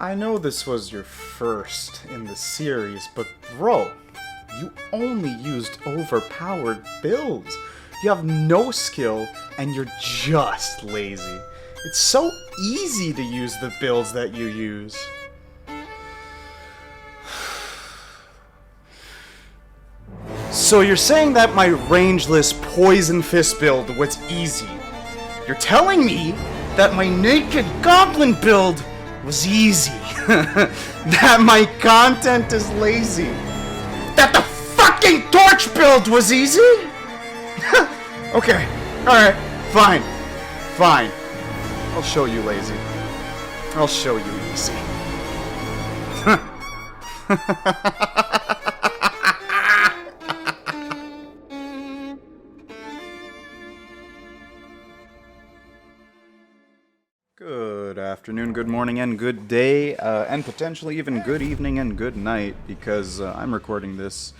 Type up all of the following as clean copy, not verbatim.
I know this was your first in the series, but bro, you only used overpowered builds. You have no skill, and you're just lazy. It's so easy to use the builds that you use. So you're saying that my rangeless Poison Fist build was easy. You're telling me that my Naked Goblin build was easy. That my content is lazy. That the fucking Torch build was easy? Okay, alright, fine. Fine. I'll show you lazy. I'll show you easy. Good afternoon, good morning, and good day, and potentially even good evening and good night, because I'm recording this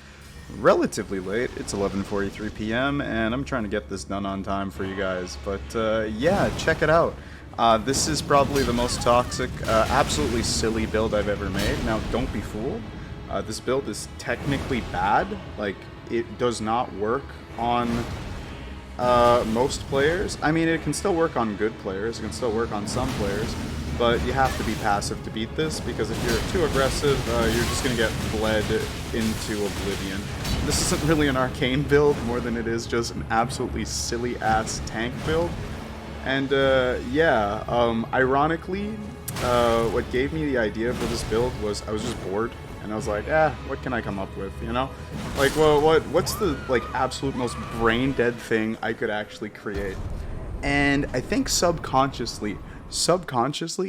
relatively late. It's 11:43 p.m., and I'm trying to get this done on time for you guys. But yeah, check it out. This is probably the most toxic, absolutely silly build I've ever made. Now, don't be fooled. This build is technically bad. Like, it does not work on most players. I mean, it can still work on good players, it can still work on some players, but you have to be passive to beat this, because if you're too aggressive, you're just going to get bled into oblivion. This isn't really an arcane build more than it is just an absolutely silly-ass tank build. And yeah, ironically, what gave me the idea for this build was I was just bored. And I was like, what can I come up with, you know? Like, well, what's the, like, absolute most brain-dead thing I could actually create? And I think subconsciously,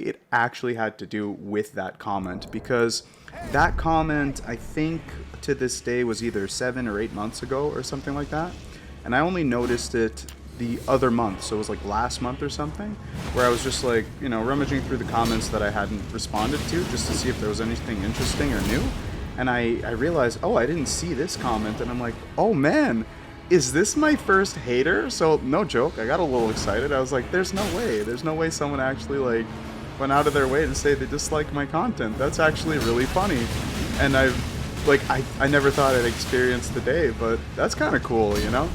it actually had to do with that comment, because that comment, I think, to this day was either 7 or 8 months ago or something like that. And I only noticed it the other month, so it was like last month or something, where I was just like, you know, rummaging through the comments that I hadn't responded to just to see if there was anything interesting or new. And I realized, oh, I didn't see this comment, and I'm like, oh man, is this my first hater? So no joke, I got a little excited. I was like, there's no way someone actually like went out of their way to say they dislike my content. That's actually really funny. And I never thought I'd experience the day, but that's kind of cool, you know?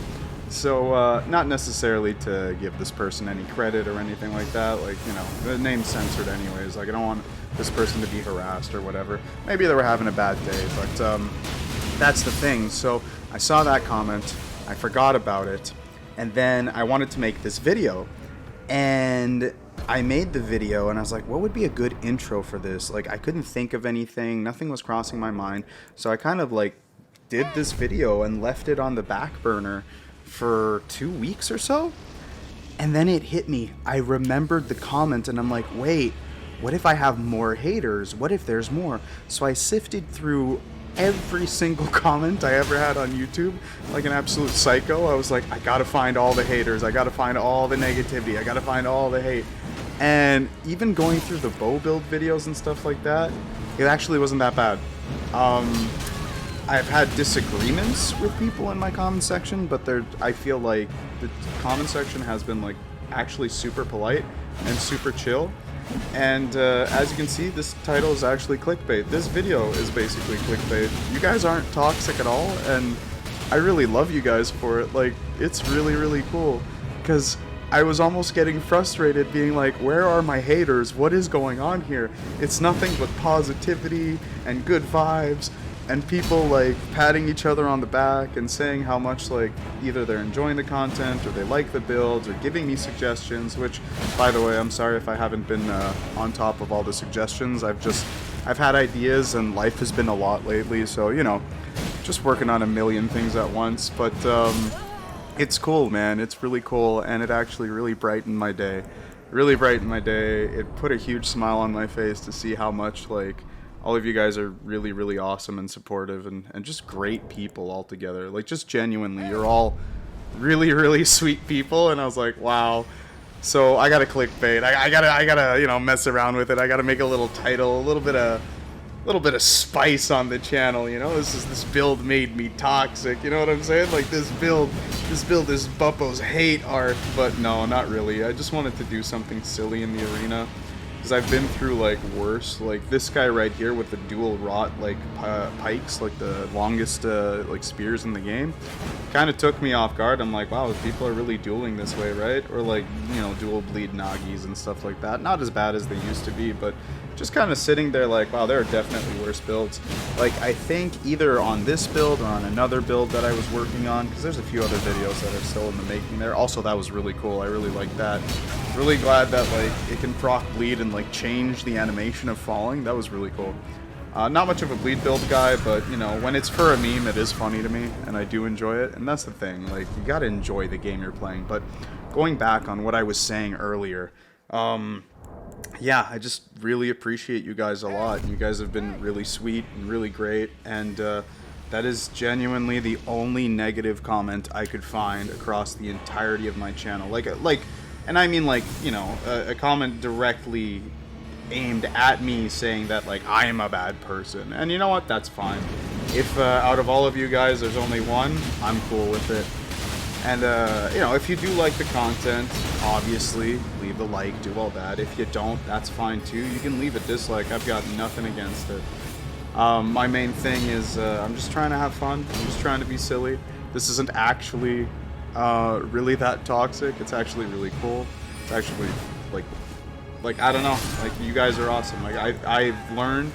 So, not necessarily to give this person any credit or anything like that, like, you know, the name's censored anyways, like, I don't want this person to be harassed or whatever. Maybe they were having a bad day, but, that's the thing. So, I saw that comment, I forgot about it, and then I wanted to make this video, and I made the video, and I was like, what would be a good intro for this? Like, I couldn't think of anything, nothing was crossing my mind, so I kind of, like, did this video and left it on the back burner for 2 weeks or so, and then it hit me. I remembered the comment, and I'm like, wait, what if I have more haters? What if there's more? So I sifted through every single comment I ever had on YouTube like an absolute psycho. I was like, I gotta find all the haters, I gotta find all the negativity, I gotta find all the hate. And even going through the bow build videos and stuff like that, it actually wasn't that bad. I've had disagreements with people in my comment section, but I feel like the comment section has been like actually super polite and super chill. And as you can see, this title is actually clickbait. This video is basically clickbait. You guys aren't toxic at all, and I really love you guys for it. Like, it's really, really cool, because I was almost getting frustrated being like, where are my haters? What is going on here? It's nothing but positivity and good vibes, and people like patting each other on the back and saying how much like either they're enjoying the content or they like the builds or giving me suggestions, which, by the way, I'm sorry if I haven't been on top of all the suggestions. I've had ideas, and life has been a lot lately, so, you know, just working on a million things at once. But it's cool, man. It's really cool, and it actually really brightened my day. Really brightened my day. It put a huge smile on my face to see how much like all of you guys are really, really awesome and supportive, and just great people altogether. Like, just genuinely, you're all really, really sweet people, and I was like, wow. So I gotta clickbait. I gotta, you know, mess around with it. I gotta make a little title, a little bit of spice on the channel, you know? This build made me toxic, you know what I'm saying? Like, this build is Buppo's hate art, but no, not really. I just wanted to do something silly in the arena. because I've been through like worse. Like this guy right here with the dual rot like pikes, like the longest like spears in the game, kind of took me off guard. I'm like, wow, people are really dueling this way, right? Or like, you know, dual bleed nagis and stuff like that. Not as bad as they used to be, but just kind of sitting there like, wow, there are definitely worse builds. Like, I think either on this build or on another build that I was working on, because there's a few other videos that are still in the making there. Also, that was really cool. I really like that. Really glad that, like, it can proc bleed and, like, change the animation of falling. That was really cool. Not much of a bleed build guy, but, you know, when it's for a meme, it is funny to me, and I do enjoy it. And that's the thing. Like, you gotta enjoy the game you're playing. But going back on what I was saying earlier, yeah, I just really appreciate you guys a lot. You guys have been really sweet and really great, and that is genuinely the only negative comment I could find across the entirety of my channel. Like, and I mean, like, you know, a comment directly aimed at me saying that, like, I am a bad person. And you know what? That's fine. If out of all of you guys there's only one, I'm cool with it. And, you know, if you do like the content, obviously, leave a like, do all that. If you don't, that's fine too. You can leave a dislike. I've got nothing against it. My main thing is I'm just trying to have fun. I'm just trying to be silly. This isn't actually really that toxic. It's actually really cool. It's actually, like I don't know. Like, you guys are awesome. Like, I've learned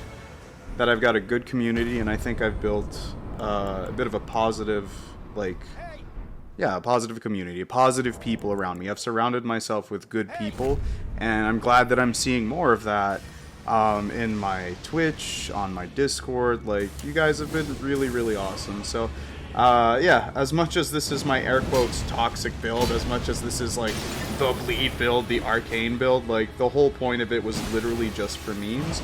that I've got a good community, and I think I've built a bit of a positive, like... yeah, a positive community, positive people around me. I've surrounded myself with good people, and I'm glad that I'm seeing more of that in my Twitch, on my Discord. Like, you guys have been really, really awesome. So, yeah, as much as this is my air quotes toxic build, as much as this is like the bleed build, the arcane build, like the whole point of it was literally just for memes.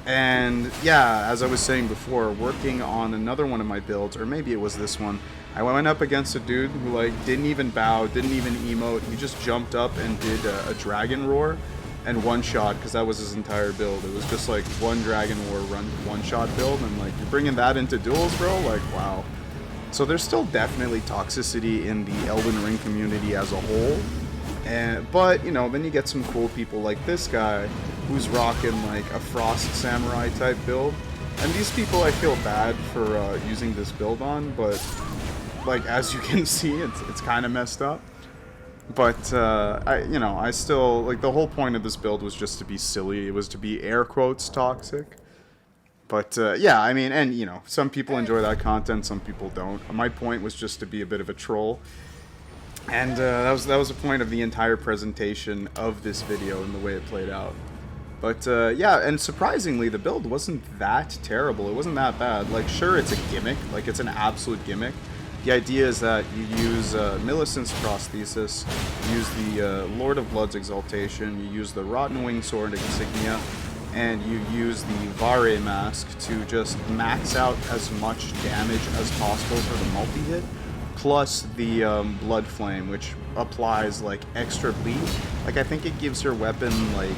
And yeah, as I was saying before, working on another one of my builds, or maybe it was this one, I went up against a dude who, like, didn't even bow, didn't even emote. He just jumped up and did a dragon roar and one shot, because that was his entire build. It was just like one dragon roar one shot build, and like, you're bringing that into duels, bro? Like, wow. So there's still definitely toxicity in the Elden Ring community as a whole. But, you know, then you get some cool people like this guy who's rocking like a Frost Samurai type build. And these people I feel bad for using this build on, but like, as you can see, it's kind of messed up. But I still, like, the whole point of this build was just to be silly. It was to be air quotes toxic. But yeah, I mean, and you know, some people enjoy that content, some people don't. My point was just to be a bit of a troll. And that was the point of the entire presentation of this video and the way it played out. But yeah, and surprisingly, the build wasn't that terrible. It wasn't that bad. Like, sure, it's a gimmick. Like, it's an absolute gimmick. The idea is that you use Millicent's prosthesis, you use the Lord of Blood's exaltation, you use the Rotten Wing Sword insignia, and you use the Vare mask to just max out as much damage as possible for the multi-hit, plus the Blood Flame, which applies, like, extra bleed. Like, I think it gives your weapon, like,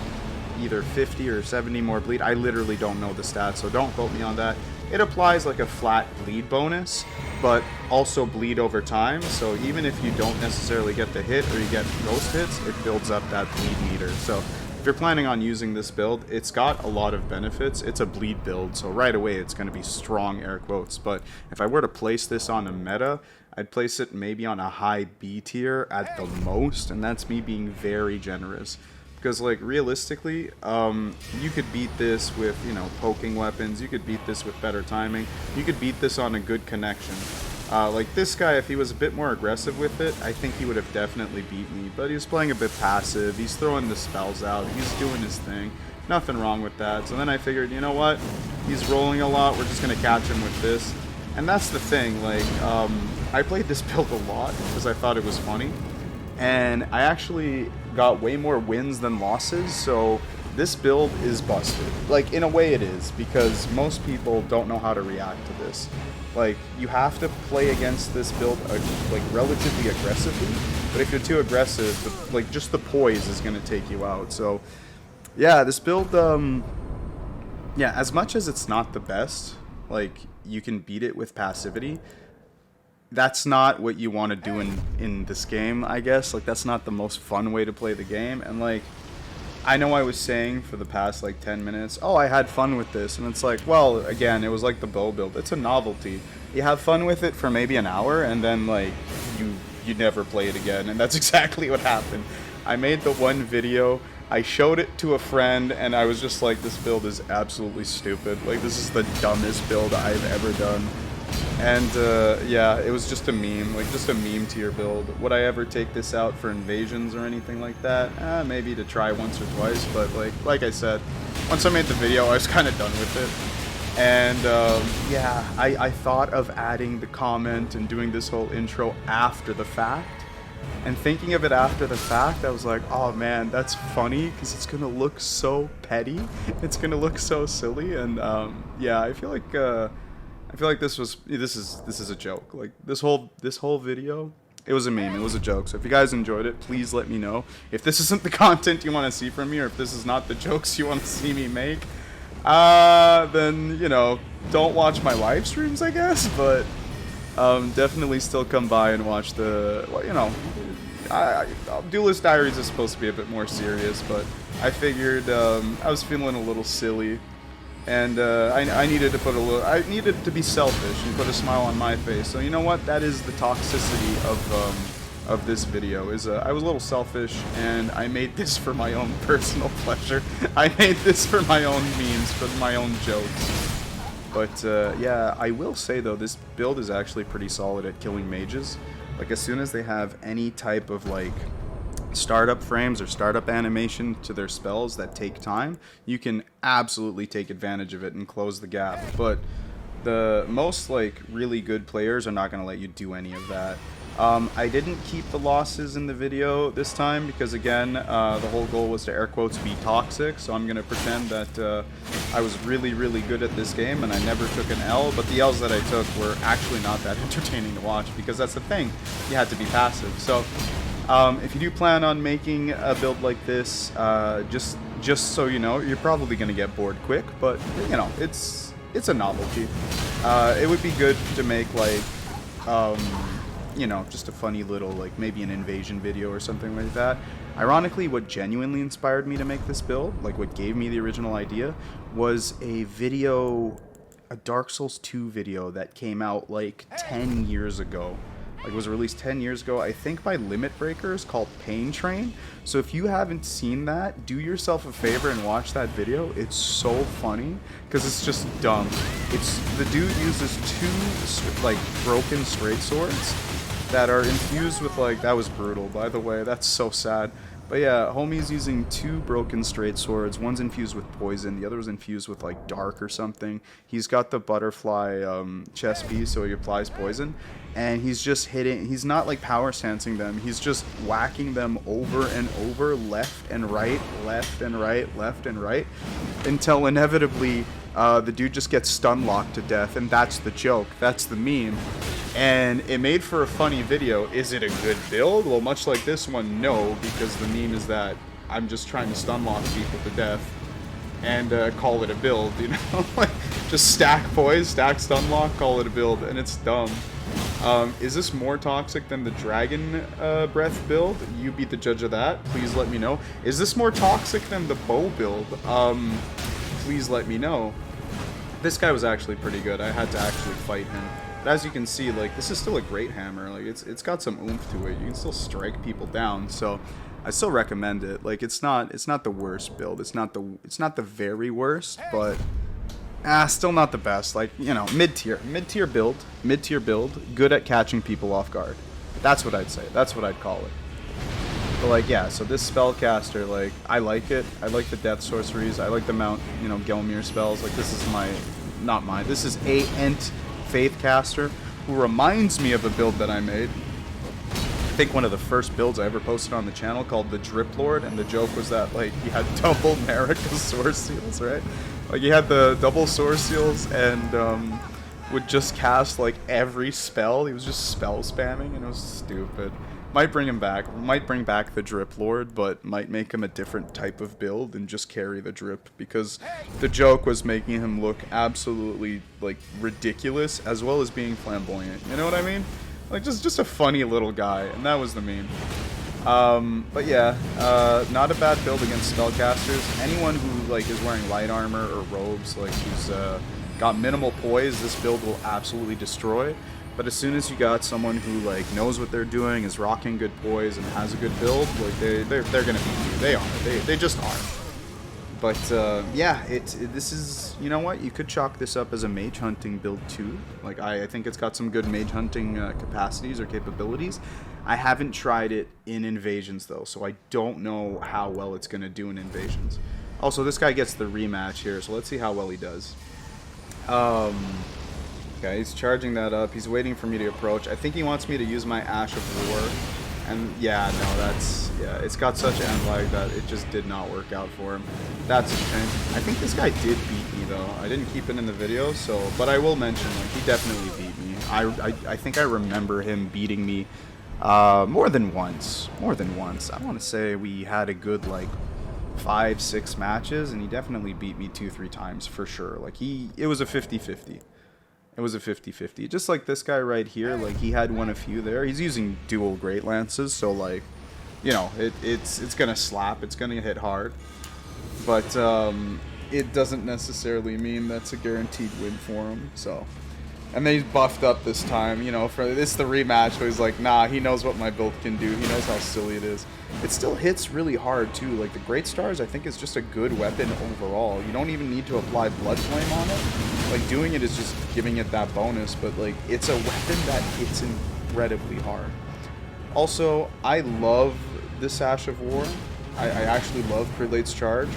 either 50 or 70 more bleed. I literally don't know the stats, so don't quote me on that. It applies like a flat bleed bonus, but also bleed over time, so even if you don't necessarily get the hit or you get ghost hits, it builds up that bleed meter. So if you're planning on using this build, it's got a lot of benefits. It's a bleed build, so right away it's going to be strong air quotes. But if I were to place this on a meta, I'd place it maybe on a high B tier at the most, and that's me being very generous. Because, like, realistically, you could beat this with, you know, poking weapons. You could beat this with better timing. You could beat this on a good connection. Like, this guy, if he was a bit more aggressive with it, I think he would have definitely beat me. But he was playing a bit passive. He's throwing the spells out. He's doing his thing. Nothing wrong with that. So then I figured, you know what? He's rolling a lot. We're just going to catch him with this. And that's the thing. Like, I played this build a lot because I thought it was funny. And I actually got way more wins than losses, so this build is busted. Like, in a way it is, because most people don't know how to react to this. Like, you have to play against this build, like, relatively aggressively, but if you're too aggressive, like, just the poise is going to take you out. So, yeah, this build, yeah, as much as it's not the best, like, you can beat it with passivity, that's not what you want to do in this game, I guess. Like, that's not the most fun way to play the game. And, like, I know I was saying for the past like 10 minutes, oh, I had fun with this, and it's like, well, again, it was like the bow build. It's a novelty. You have fun with it for maybe an hour, and then like you never play it again, and that's exactly what happened. I made the one video, I showed it to a friend, and I was just like, this build is absolutely stupid. Like, this is the dumbest build I've ever done. And yeah, it was just a meme, like just a meme tier build. Would I ever take this out for invasions or anything like that? Maybe to try once or twice, but like I said, once I made the video, I was kind of done with it. And yeah, I thought of adding the comment and doing this whole intro after the fact. And thinking of it after the fact, I was like, oh man, that's funny because it's gonna look so petty. It's gonna look so silly, and yeah, I feel like this is a joke. Like this whole video, it was a meme. It was a joke. So if you guys enjoyed it, please let me know. If this isn't the content you want to see from me, or if this is not the jokes you want to see me make, then you know, don't watch my live streams, I guess. But definitely still come by and watch the, well, you know, Duelist Diaries is supposed to be a bit more serious, but I figured I was feeling a little silly. And I needed to put I needed to be selfish and put a smile on my face. So you know what? That is the toxicity of this video. Is I was a little selfish, and I made this for my own personal pleasure. I made this for my own memes, for my own jokes. But yeah, I will say though, this build is actually pretty solid at killing mages. Like as soon as they have any type of like startup frames or startup animation to their spells that take time, you can absolutely take advantage of it and close the gap. But the most like really good players are not going to let you do any of that. I didn't keep the losses in the video this time because again, the whole goal was to air quotes be toxic, so I'm going to pretend that I was really good at this game and I never took an L, but the L's that I took were actually not that entertaining to watch because that's the thing, you had to be passive. So if you do plan on making a build like this, just so you know, you're probably going to get bored quick, but you know, it's a novelty. It would be good to make like, you know, just a funny little, like maybe an invasion video or something like that. Ironically, what genuinely inspired me to make this build, like what gave me the original idea, was a video, a Dark Souls 2 video that came out like 10 years ago. Like, was released 10 years ago, I think by Limit Breakers, called Pain Train. So if you haven't seen that, do yourself a favor and watch that video. It's so funny because it's just dumb. It's the dude uses two like broken straight swords that are infused with like, that was brutal by the way, that's so sad. But yeah, homie's using two broken straight swords. One's infused with poison, the other was infused with like dark or something. He's got the butterfly chest piece, so he applies poison. And he's just hitting, he's not like power stancing them, he's just whacking them over and over, left and right, left and right, left and right, until inevitably the dude just gets stun locked to death, and that's the joke, that's the meme. And it made for a funny video. Is it a good build? Well, much like this one, no, because the meme is that I'm just trying to stun lock people to death and call it a build, you know? Like, just stack poise, stack stun lock, call it a build, and it's dumb. Is this more toxic than the dragon breath build? You be the judge of that. Please let me know. Is this more toxic than the bow build? Please let me know. This guy was actually pretty good. I had to actually fight him. But as you can see, like, this is still a great hammer. Like, it's got some oomph to it. You can still strike people down. So I still recommend it. Like, it's not the worst build. It's not the very worst, but still not the best. Like, you know, mid-tier build, good at catching people off guard. That's what I'd say. That's what I'd call it. But like, yeah, so this spellcaster, like, I like it. I like the death sorceries. I like the Mount, you know, Gelmir spells. Like, this is not mine. This is a Ent Faithcaster who reminds me of a build that I made. I think one of the first builds I ever posted on the channel, called the Drip Lord, and the joke was that, like, you had double Marika Source Seals, right? Like, you had the double Source Seals and would just cast, like, every spell. He was just spell spamming, and it was stupid. Might bring him back. Might bring back the Drip Lord, but might make him a different type of build and just carry the drip, because the joke was making him look absolutely, like, ridiculous, as well as being flamboyant. You know what I mean? Like, just a funny little guy, and that was the meme. But yeah, not a bad build against spellcasters. Anyone who like is wearing light armor or robes, like who's got minimal poise, this build will absolutely destroy. But as soon as you got someone who like knows what they're doing, is rocking good poise, and has a good build, like they're gonna beat you. They are. They just are. But yeah, this is, you know what, you could chalk this up as a mage hunting build too. Like I think it's got some good mage hunting capacities or capabilities. I haven't tried it in invasions though, so I don't know how well it's gonna do in invasions. Also, this guy gets the rematch here, so let's see how well he does. Okay, he's charging that up. He's waiting for me to approach. I think he wants me to use my Ash of War. And yeah, no, yeah, it's got such end lag that it just did not work out for him. That's a shame. I think this guy did beat me though. I didn't keep it in the video, so, but I will mention, like, he definitely beat me. I think I remember him beating me more than once. More than once. I want to say we had a good, like, 5-6 matches, and he definitely beat me 2-3 times for sure. Like, it was a 50-50. It was a 50-50. Just like this guy right here, like, he had won a few there. He's using dual Great Lances, so, like, you know, it's gonna slap. It's gonna hit hard. But it doesn't necessarily mean that's a guaranteed win for him, so. And then he's buffed up this time, you know, for this the rematch, where he's like, nah, he knows what my build can do. He knows how silly it is. It still hits really hard, too. Like, the Great Stars, I think, is just a good weapon overall. You don't even need to apply Blood Flame on it. Like, doing it is just giving it that bonus, but, like, it's a weapon that hits incredibly hard. Also, I love this Ash of War. I actually love Prelate's Charge,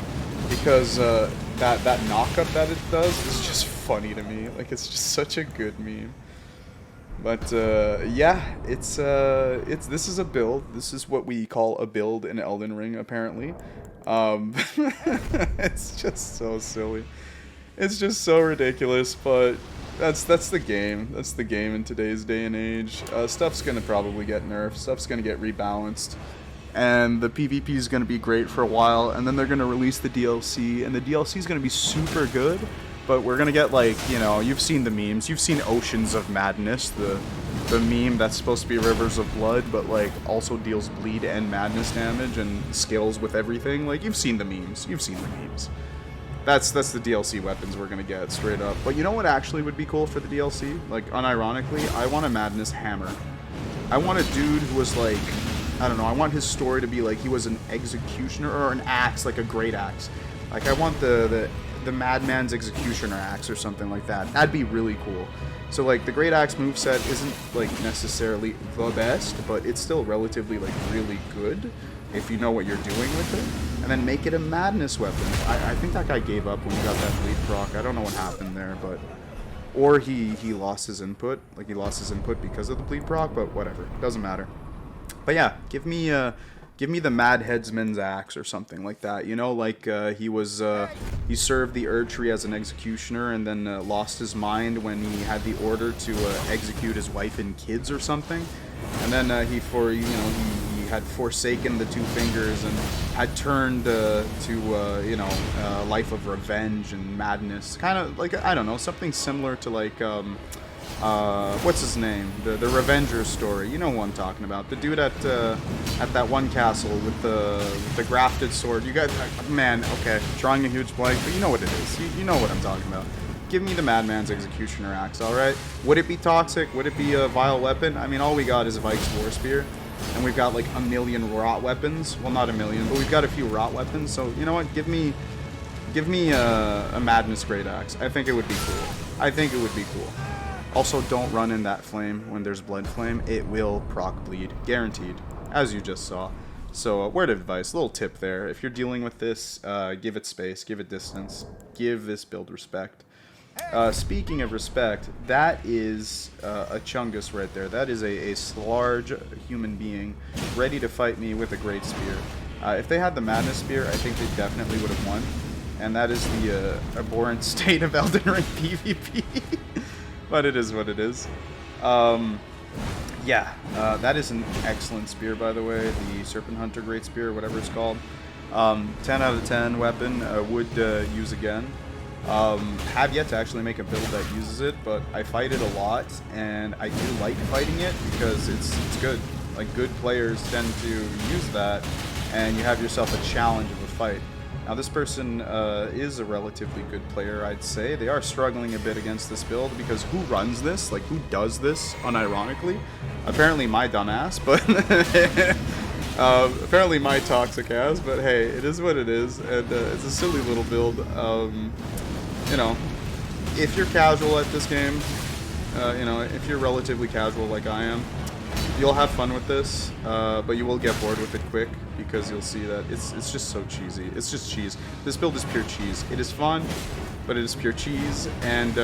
because that knockup that it does is just funny to me. Like, it's just such a good meme. But yeah, this is a build. This is what we call a build in Elden Ring, apparently. It's just so silly. It's just so ridiculous, but that's the game. That's the game in today's day and age. Stuff's gonna probably get nerfed. Stuff's gonna get rebalanced. And the PvP is going to be great for a while, and then they're going to release the DLC, and the DLC is going to be super good, but we're going to get, like, you know, you've seen the memes, you've seen Oceans of Madness, the meme that's supposed to be Rivers of Blood, but, like, also deals bleed and madness damage and scales with everything. Like, you've seen the memes, That's the DLC weapons we're going to get, straight up. But you know what actually would be cool for the DLC? Like, unironically, I want a Madness Hammer. I want a dude who was, like, I don't know, I want his story to be like he was an executioner, or an axe, like a great axe. Like, I want the Madman's Executioner axe or something like that. That'd be really cool. So, like, the Great Axe moveset isn't, like, necessarily the best, but it's still relatively, like, really good if you know what you're doing with it. And then make it a Madness weapon. I think that guy gave up when he got that bleed proc. I don't know what happened there, but... Or he lost his input. Like, he lost his input because of the bleed proc, but whatever. Doesn't matter. But yeah, give me the Mad Headsman's axe or something like that. You know, like he served the Erdtree as an executioner, and then lost his mind when he had the order to execute his wife and kids or something. And then he had forsaken the Two Fingers and had turned to life of revenge and madness. Kind of like, I don't know, something similar to like what's his name? The Revenger's story. You know who I'm talking about. The dude at that one castle with the grafted sword. You guys, man, okay, drawing a huge blank, but you know what it is. You know what I'm talking about. Give me the Madman's Executioner axe, alright? Would it be toxic? Would it be a vile weapon? I mean, all we got is Vike's War Spear, and we've got like a million rot weapons. Well, not a million, but we've got a few rot weapons, so you know what? Give me a Madness Great Axe. I think it would be cool. Also, don't run in that flame when there's Blood Flame. It will proc bleed. Guaranteed. As you just saw. So, word of advice, little tip there. If you're dealing with this, give it space, give it distance. Give this build respect. Speaking of respect, that is a Chungus right there. That is a large human being ready to fight me with a Great Spear. If they had the Madness Spear, I think they definitely would have won. And that is the abhorrent state of Elden Ring PvP. But it is what it is. Yeah, that is an excellent spear, by the way. The Serpent Hunter Great Spear, whatever it's called. 10 out of 10 weapon. Would use again. Have yet to actually make a build that uses it, but I fight it a lot, and I do like fighting it because it's good. Like, good players tend to use that, and you have yourself a challenge of a fight. Now, this person is a relatively good player, I'd say. They are struggling a bit against this build, because who runs this? Like, who does this, unironically? Apparently my dumbass, but... apparently my toxic ass, but hey, it is what it is, and it's a silly little build. You know, if you're casual at this game, you know, if you're relatively casual like I am, you'll have fun with this, but you will get bored with it quick, because you'll see that it's just so cheesy. It's just cheese. This build is pure cheese. It is fun, but it is pure cheese, and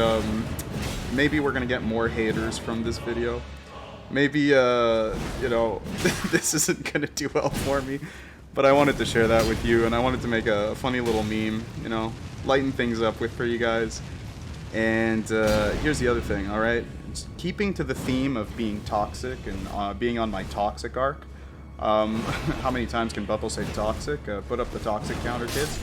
maybe we're gonna get more haters from this video. Maybe, you know, this isn't gonna do well for me, but I wanted to share that with you, and I wanted to make a funny little meme, you know, lighten things up with for you guys. And here's the other thing, alright? Keeping to the theme of being toxic and being on my toxic arc. How many times can Buppo say toxic? Put up the toxic counter, kids.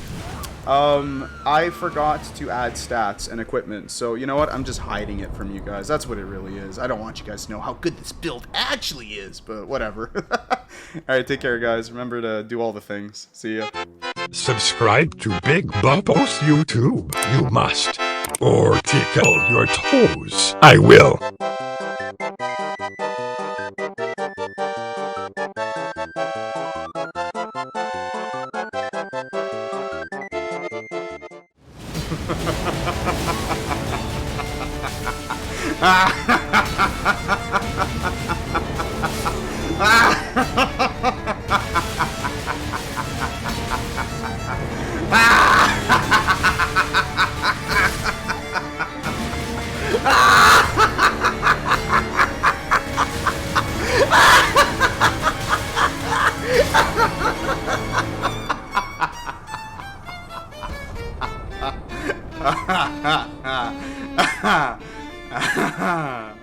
I forgot to add stats and equipment, so you know what? I'm just hiding it from you guys. That's what it really is. I don't want you guys to know how good this build actually is, but whatever. Alright, take care, guys. Remember to do all the things. See ya. Subscribe to Big Buppo's YouTube. You must. Or tickle your toes. I will. Ha ha ha ha ha ha.